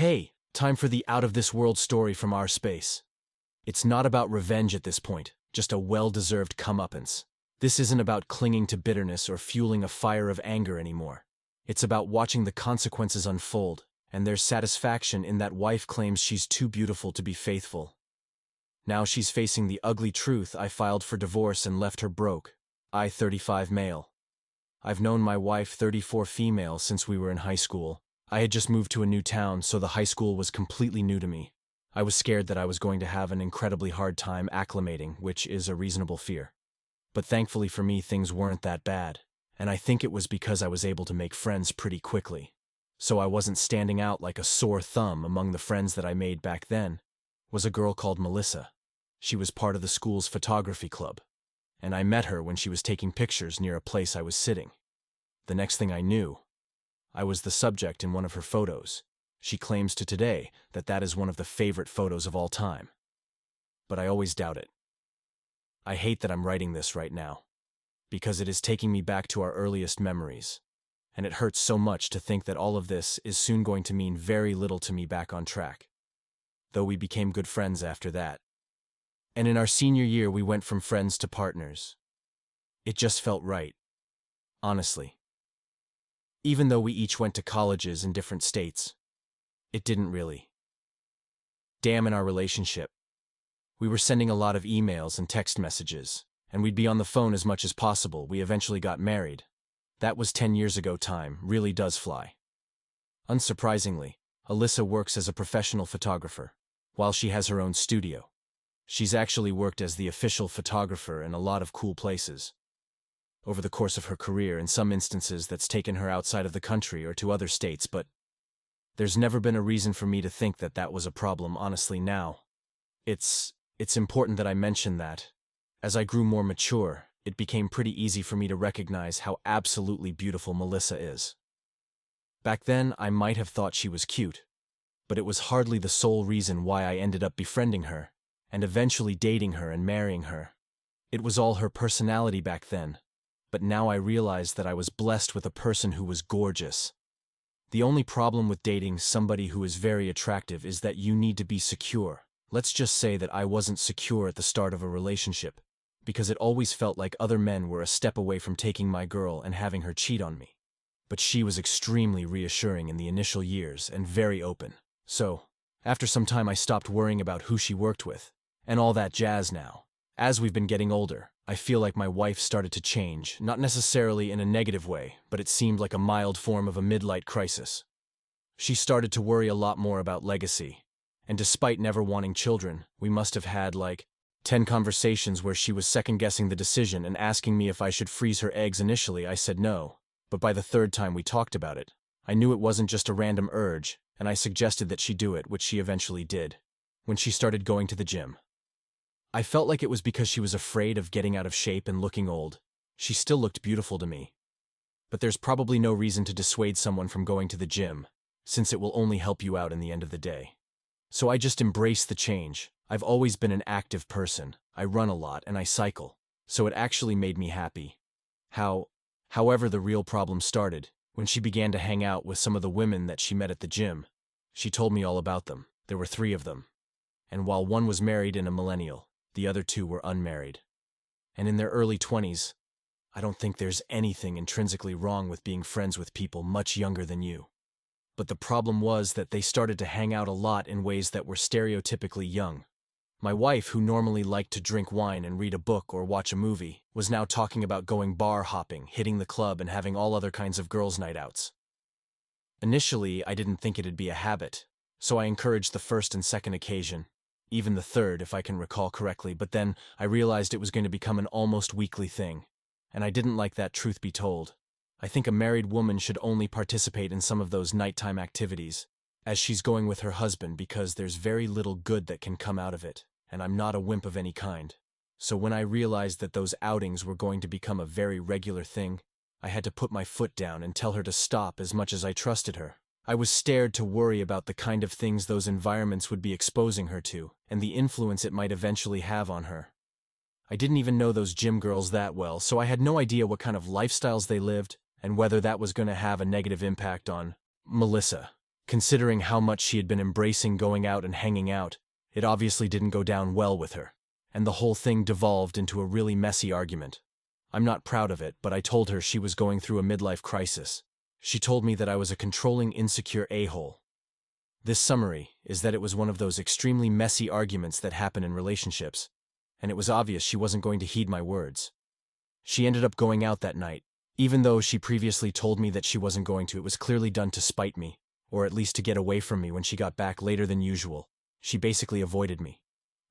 Hey, time for the out-of-this-world story from our space. It's not about revenge at this point, just a well-deserved comeuppance. This isn't about clinging to bitterness or fueling a fire of anger anymore. It's about watching the consequences unfold, and there's satisfaction in that wife claims she's too beautiful to be faithful. Now she's facing the ugly truth: I filed for divorce and left her broke. I, 35 male. I've known my wife, 34 female, since we were in high school. I had just moved to a new town, so the high school was completely new to me. I was scared that I was going to have an incredibly hard time acclimating, which is a reasonable fear. But thankfully for me, things weren't that bad, and I think it was because I was able to make friends pretty quickly. So I wasn't standing out like a sore thumb. Among the friends that I made back then was a girl called Melissa. She was part of the school's photography club, and I met her when she was taking pictures near a place I was sitting. The next thing I knew, I was the subject in one of her photos. She claims to today that that is one of the favorite photos of all time. But I always doubt it. I hate that I'm writing this right now, because it is taking me back to our earliest memories, and it hurts so much to think that all of this is soon going to mean very little to me back on track. Though we became good friends after that. And in our senior year, we went from friends to partners. It just felt right. Honestly. Even though we each went to colleges in different states, it didn't really. Damn, in our relationship, we were sending a lot of emails and text messages, and we'd be on the phone as much as possible. We eventually got married. That was 10 years ago. Time really does fly. Unsurprisingly, Alyssa works as a professional photographer, while she has her own studio. She's actually worked as the official photographer in a lot of cool places over the course of her career. In some instances, that's taken her outside of the country or to other states, but there's never been a reason for me to think that that was a problem. Honestly, now, it's important that I mention that. As I grew more mature, it became pretty easy for me to recognize how absolutely beautiful Melissa is. Back then, I might have thought she was cute, but it was hardly the sole reason why I ended up befriending her, and eventually dating her and marrying her. It was all her personality back then, but now I realized that I was blessed with a person who was gorgeous. The only problem with dating somebody who is very attractive is that you need to be secure. Let's just say that I wasn't secure at the start of a relationship, because it always felt like other men were a step away from taking my girl and having her cheat on me. But she was extremely reassuring in the initial years and very open. So, after some time, I stopped worrying about who she worked with and all that jazz. Now, as we've been getting older, I feel like my wife started to change, not necessarily in a negative way, but it seemed like a mild form of a midlife crisis. She started to worry a lot more about legacy, and despite never wanting children, we must have had like 10 conversations where she was second-guessing the decision and asking me if I should freeze her eggs. Initially, I said no, but by the third time we talked about it, I knew it wasn't just a random urge, and I suggested that she do it, which she eventually did. When she started going to the gym, I felt like it was because she was afraid of getting out of shape and looking old. She still looked beautiful to me. But there's probably no reason to dissuade someone from going to the gym, since it will only help you out in the end of the day. So I just embraced the change. I've always been an active person. I run a lot and I cycle, so it actually made me happy. However, the real problem started when she began to hang out with some of the women that she met at the gym. She told me all about them. There were 3 of them. And while one was married and a millennial, the other 2 were unmarried. And in their early 20s, I don't think there's anything intrinsically wrong with being friends with people much younger than you. But the problem was that they started to hang out a lot in ways that were stereotypically young. My wife, who normally liked to drink wine and read a book or watch a movie, was now talking about going bar hopping, hitting the club, and having all other kinds of girls' night outs. Initially, I didn't think it'd be a habit, so I encouraged the first and second occasion, even the third if I can recall correctly, but then I realized it was going to become an almost weekly thing, and I didn't like that. Truth be told, I think a married woman should only participate in some of those nighttime activities, as she's going with her husband, because there's very little good that can come out of it, and I'm not a wimp of any kind. So when I realized that those outings were going to become a very regular thing, I had to put my foot down and tell her to stop. As much as I trusted her, I was scared to worry about the kind of things those environments would be exposing her to, and the influence it might eventually have on her. I didn't even know those gym girls that well, so I had no idea what kind of lifestyles they lived, and whether that was going to have a negative impact on Melissa. Considering how much she had been embracing going out and hanging out, it obviously didn't go down well with her, and the whole thing devolved into a really messy argument. I'm not proud of it, but I told her she was going through a midlife crisis. She told me that I was a controlling, insecure a-hole. This summary is that it was one of those extremely messy arguments that happen in relationships, and it was obvious she wasn't going to heed my words. She ended up going out that night. Even though she previously told me that she wasn't going to, it was clearly done to spite me, or at least to get away from me when she got back later than usual. She basically avoided me.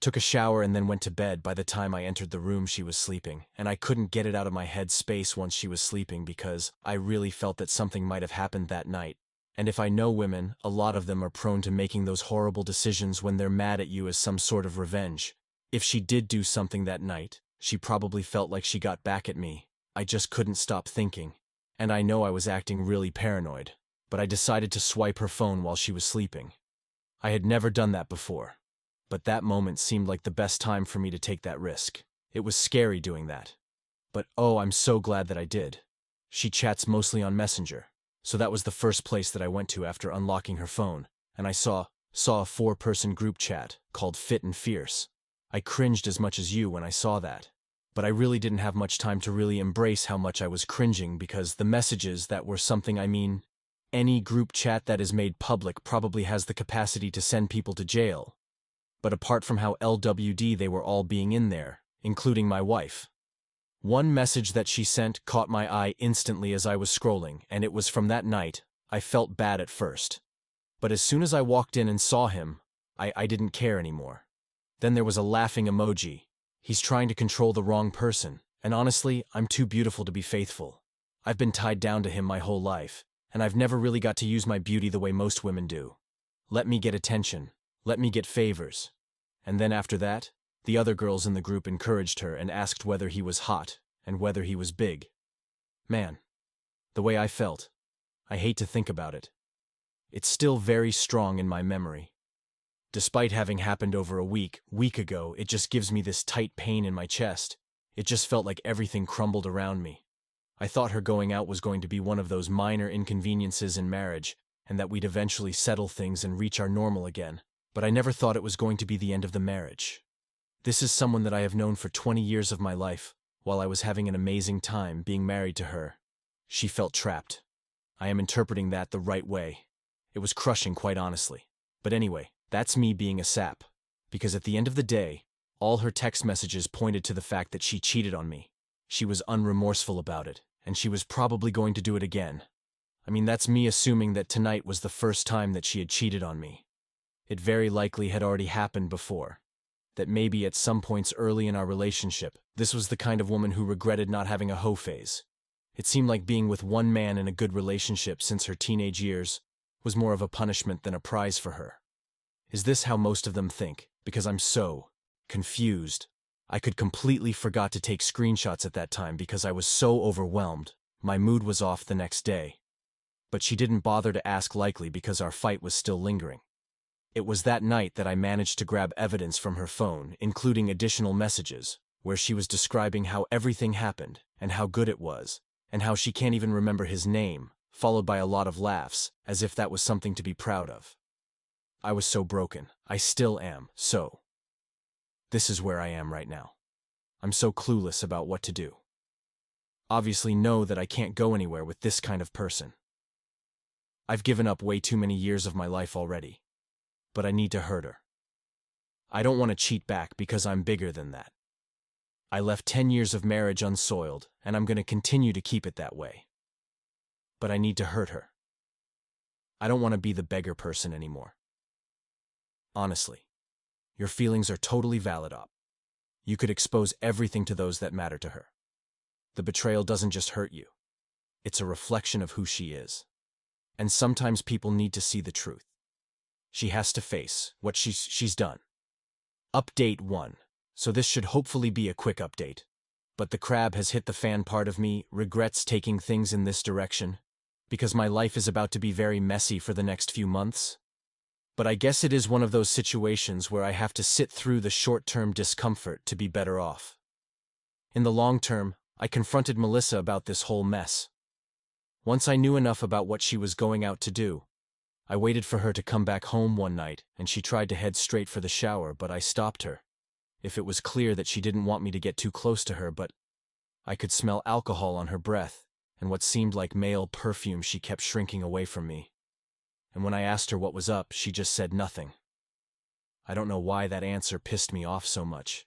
Took a shower and then went to bed. By the time I entered the room, she was sleeping, and I couldn't get it out of my head space once she was sleeping because I really felt that something might have happened that night. And if I know women, a lot of them are prone to making those horrible decisions when they're mad at you as some sort of revenge. If she did do something that night, she probably felt like she got back at me. I just couldn't stop thinking. And I know I was acting really paranoid, but I decided to swipe her phone while she was sleeping. I had never done that before, but that moment seemed like the best time for me to take that risk. It was scary doing that. But oh, I'm so glad that I did. She chats mostly on Messenger, so that was the first place that I went to after unlocking her phone, and I saw a 4-person group chat called Fit and Fierce. I cringed as much as you when I saw that. But I really didn't have much time to really embrace how much I was cringing because the messages that were something. Any group chat that is made public probably has the capacity to send people to jail. But apart from how LWD they were all being in there, including my wife. One message that she sent caught my eye instantly as I was scrolling, and it was from that night. I felt bad at first. But as soon as I walked in and saw him, I didn't care anymore. Then there was a laughing emoji. He's trying to control the wrong person, and honestly, I'm too beautiful to be faithful. I've been tied down to him my whole life, and I've never really got to use my beauty the way most women do. Let me get attention. Let me get favors. And then after that, the other girls in the group encouraged her and asked whether he was hot and whether he was big. Man, the way I felt. I hate to think about it. It's still very strong in my memory. Despite having happened over a week ago, it just gives me this tight pain in my chest. It just felt like everything crumbled around me. I thought her going out was going to be one of those minor inconveniences in marriage, and that we'd eventually settle things and reach our normal again. But I never thought it was going to be the end of the marriage. This is someone that I have known for 20 years of my life, while I was having an amazing time being married to her. She felt trapped. I am interpreting that the right way. It was crushing, quite honestly. But anyway, that's me being a sap. Because at the end of the day, all her text messages pointed to the fact that she cheated on me. She was unremorseful about it, and she was probably going to do it again. I mean, that's me assuming that tonight was the first time that she had cheated on me. It very likely had already happened before. That maybe at some points early in our relationship, this was the kind of woman who regretted not having a hoe phase. It seemed like being with one man in a good relationship since her teenage years was more of a punishment than a prize for her. Is this how most of them think? Because I'm so confused. I could completely forgot to take screenshots at that time because I was so overwhelmed. My mood was off the next day. But she didn't bother to ask, likely because our fight was still lingering. It was that night that I managed to grab evidence from her phone, including additional messages, where she was describing how everything happened and how good it was, and how she can't even remember his name, followed by a lot of laughs, as if that was something to be proud of. I was so broken. I still am, so. This is where I am right now. I'm so clueless about what to do. Obviously know that I can't go anywhere with this kind of person. I've given up way too many years of my life already. But I need to hurt her. I don't want to cheat back because I'm bigger than that. I left 10 years of marriage unsoiled, and I'm going to continue to keep it that way. But I need to hurt her. I don't want to be the beggar person anymore. Honestly, your feelings are totally valid, Op. You could expose everything to those that matter to her. The betrayal doesn't just hurt you. It's a reflection of who she is. And sometimes people need to see the truth. She has to face what she's done. Update 1. So this should hopefully be a quick update. But the crab has hit the fan. Part of me regrets taking things in this direction, because my life is about to be very messy for the next few months. But I guess it is one of those situations where I have to sit through the short-term discomfort to be better off. In the long term, I confronted Melissa about this whole mess. Once I knew enough about what she was going out to do, I waited for her to come back home one night, and she tried to head straight for the shower, but I stopped her. If it was clear that she didn't want me to get too close to her, but I could smell alcohol on her breath, and what seemed like male perfume. She kept shrinking away from me. And when I asked her what was up, she just said nothing. I don't know why that answer pissed me off so much.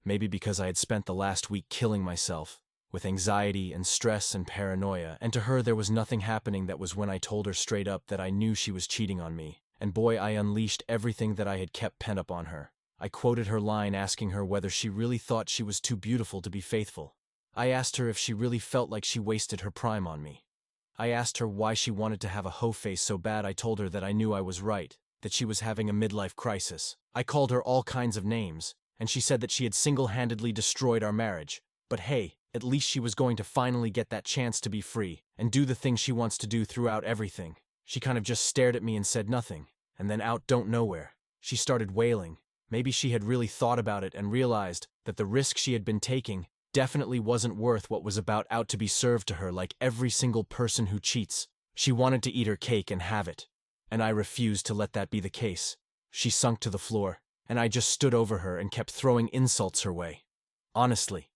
Maybe because I had spent the last week killing myself, with anxiety and stress and paranoia, and to her there was nothing happening. That was when I told her straight up that I knew she was cheating on me, and boy, I unleashed everything that I had kept pent up on her. I quoted her line asking her whether she really thought she was too beautiful to be faithful. I asked her if she really felt like she wasted her prime on me. I asked her why she wanted to have a hoe face so bad. I told her that I knew I was right, that she was having a midlife crisis. I called her all kinds of names, and she said that she had single-handedly destroyed our marriage. But hey, at least she was going to finally get that chance to be free and do the things she wants to do throughout everything. She kind of just stared at me and said nothing, and then out don't nowhere, she started wailing. Maybe she had really thought about it and realized that the risk she had been taking definitely wasn't worth what was about out to be served to her. Like every single person who cheats, she wanted to eat her cake and have it. And I refused to let that be the case. She sunk to the floor, and I just stood over her and kept throwing insults her way. Honestly,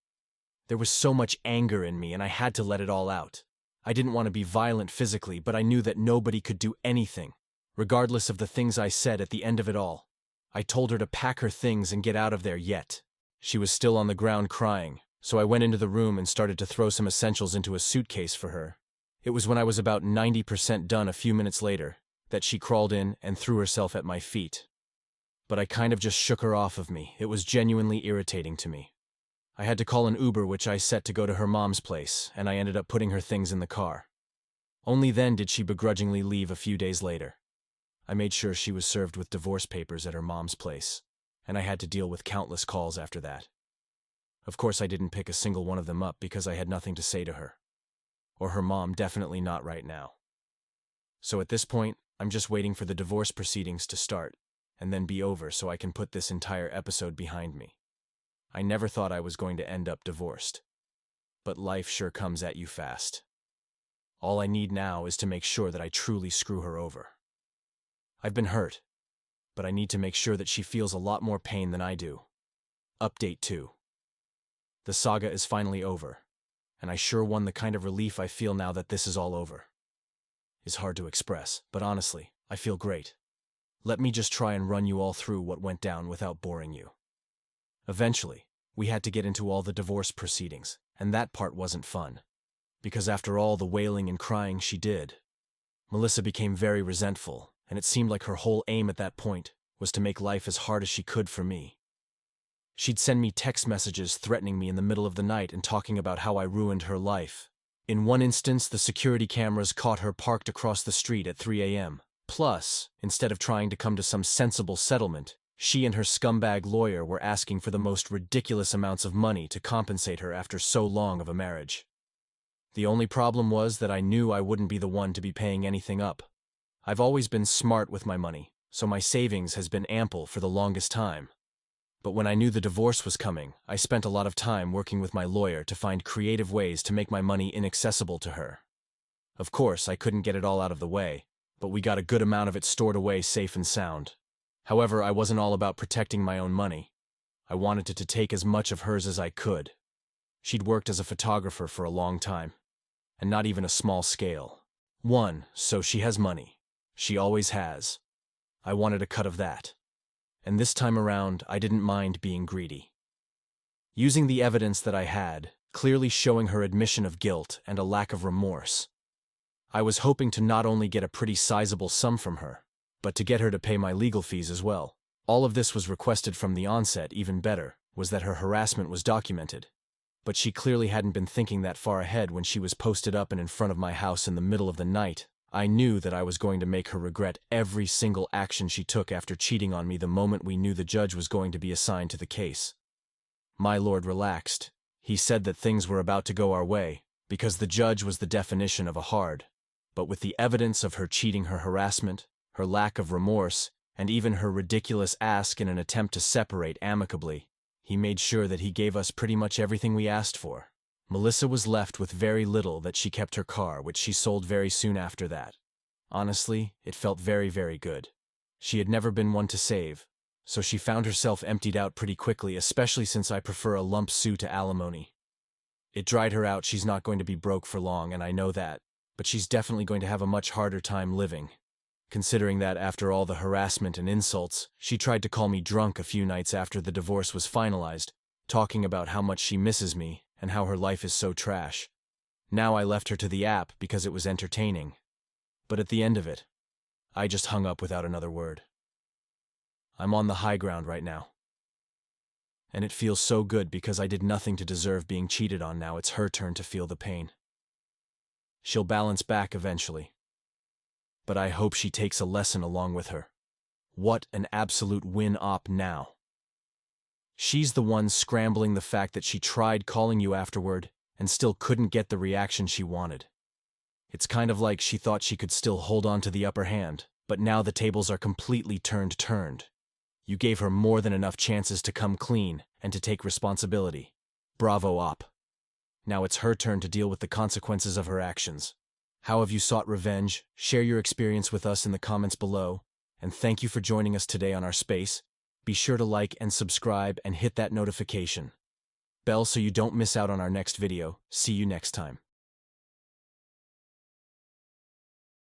there was so much anger in me and I had to let it all out. I didn't want to be violent physically, but I knew that nobody could do anything, regardless of the things I said at the end of it all. I told her to pack her things and get out of there yet. She was still on the ground crying, so I went into the room and started to throw some essentials into a suitcase for her. It was when I was about 90% done a few minutes later that she crawled in and threw herself at my feet. But I kind of just shook her off of me. It was genuinely irritating to me. I had to call an Uber, which I set to go to her mom's place, and I ended up putting her things in the car. Only then did she begrudgingly leave a few days later. I made sure she was served with divorce papers at her mom's place, and I had to deal with countless calls after that. Of course, I didn't pick a single one of them up because I had nothing to say to her. Or her mom, definitely not right now. So at this point, I'm just waiting for the divorce proceedings to start, and then be over so I can put this entire episode behind me. I never thought I was going to end up divorced. But life sure comes at you fast. All I need now is to make sure that I truly screw her over. I've been hurt, but I need to make sure that she feels a lot more pain than I do. Update 2. The saga is finally over, and I sure won. The kind of relief I feel now that this is all over is hard to express, but honestly, I feel great. Let me just try and run you all through what went down without boring you. Eventually, we had to get into all the divorce proceedings, and that part wasn't fun. Because after all the wailing and crying she did, Melissa became very resentful, and it seemed like her whole aim at that point was to make life as hard as she could for me. She'd send me text messages threatening me in the middle of the night and talking about how I ruined her life. In one instance, the security cameras caught her parked across the street at 3 a.m. Plus, instead of trying to come to some sensible settlement, she and her scumbag lawyer were asking for the most ridiculous amounts of money to compensate her after so long of a marriage. The only problem was that I knew I wouldn't be the one to be paying anything up. I've always been smart with my money, so my savings has been ample for the longest time. But when I knew the divorce was coming, I spent a lot of time working with my lawyer to find creative ways to make my money inaccessible to her. Of course, I couldn't get it all out of the way, but we got a good amount of it stored away safe and sound. However, I wasn't all about protecting my own money. I wanted to take as much of hers as I could. She'd worked as a photographer for a long time, and not even a small scale. So she has money. She always has. I wanted a cut of that. And this time around, I didn't mind being greedy. Using the evidence that I had, clearly showing her admission of guilt and a lack of remorse, I was hoping to not only get a pretty sizable sum from her, but to get her to pay my legal fees as well. All of this was requested from the onset. Even better was that her harassment was documented. But she clearly hadn't been thinking that far ahead when she was posted up and in front of my house in the middle of the night. I knew that I was going to make her regret every single action she took after cheating on me the moment we knew the judge was going to be assigned to the case. My lord relaxed. He said that things were about to go our way, because the judge was the definition of a hard. But with the evidence of her cheating, her harassment, her lack of remorse, and even her ridiculous ask in an attempt to separate amicably, he made sure that he gave us pretty much everything we asked for. Melissa was left with very little. That she kept her car, which she sold very soon after that. Honestly, it felt very, very good. She had never been one to save, so she found herself emptied out pretty quickly, especially since I prefer a lump sum to alimony. It dried her out. She's not going to be broke for long, and I know that, but she's definitely going to have a much harder time living. Considering that after all the harassment and insults, she tried to call me drunk a few nights after the divorce was finalized, talking about how much she misses me and how her life is so trash. Now I left her to the app because it was entertaining. But at the end of it, I just hung up without another word. I'm on the high ground right now. And it feels so good because I did nothing to deserve being cheated on. Now it's her turn to feel the pain. She'll balance back eventually. But I hope she takes a lesson along with her. What an absolute win-op now. She's the one scrambling the fact that she tried calling you afterward and still couldn't get the reaction she wanted. It's kind of like she thought she could still hold on to the upper hand, but now the tables are completely turned. You gave her more than enough chances to come clean and to take responsibility. Bravo, op. Now it's her turn to deal with the consequences of her actions. How have you sought revenge? Share your experience with us in the comments below, and thank you for joining us today on our space. Be sure to like and subscribe and hit that notification bell so you don't miss out on our next video. See you next time.